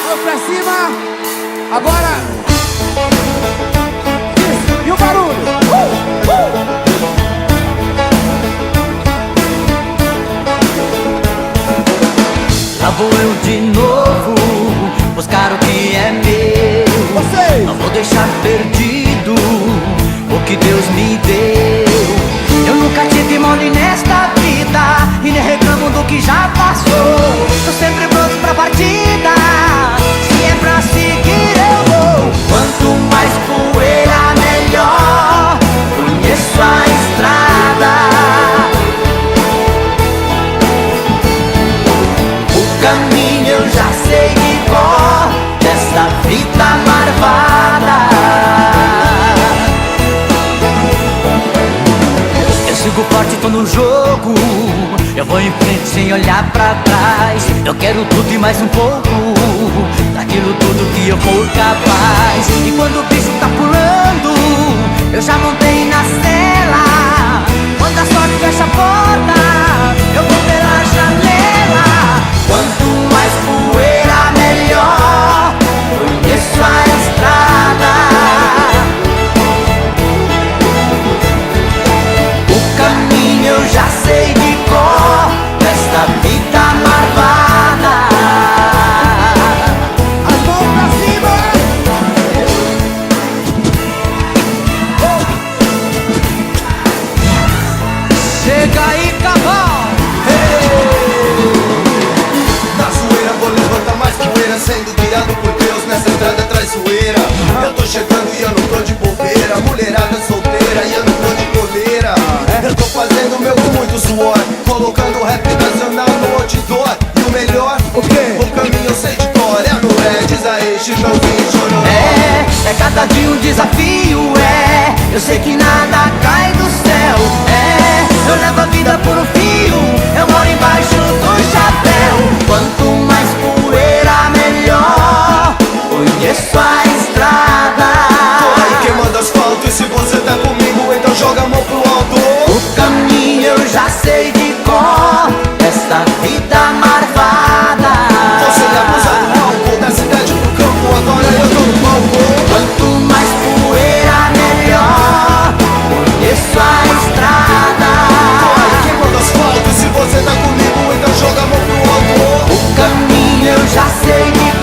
Mão pra cima. Agora. Isso. E o barulho. Lá vou eu de novo buscar o que é meu. Vocês. Não vou deixar perdido o que Deus me deu. Eu nunca tive mole nesta vida e nem reclamo do que já passou. Tô sempre pronto pra partida, se é pra seguir eu vou. Quanto mais poeira melhor, conheço a estrada. O caminho eu já sei de cor dessa vida marvada. Eu sigo forte, tô no jogo. Eu vou em frente sem olhar pra trás. Eu quero tudo e mais um pouco daquilo tudo que eu for capaz. E quando o bicho tá pulando, eu já montei na cela. Quando a sorte fecha a porta, eu vou pela janela. Quanto mais poeira melhor, conheço a estrada. O caminho eu já sei de cor desta vida marvada. As mãos pra cima. Chega aí, cavalo! Na zoeira vou levantar mais poeira, sendo guiado por Deus nessa estrada traiçoeira. Eu tô chegando e eu não tô de bobeira, mulherada solteira e eu não tô de coleira. Eu tô fazendo o meu com muito suor, colocando o rap nacional no outdoor. E o melhor, O quê? o caminho eu sei de cor, é no Red, diz aí, Chitãozinho, Chororó. É cada dia um desafio, eu sei que nada cai do céu, eu levo a vida por um fio, eu moro embaixo do chapéu. Quanto mais poeira, melhor, conheço a estrada. Tô aí queimando asfalto e se você tá comigo, então joga a mão pro alto. O caminho eu já sei de cor, esta vida marvada. Você leva usando álcool da cidade pro campo, agora eu tô no palco. Quanto mais poeira, melhor, conheço a estrada. Tô aí queimando asfalto e se você tá comigo, então joga a mão pro alto. O caminho eu já sei de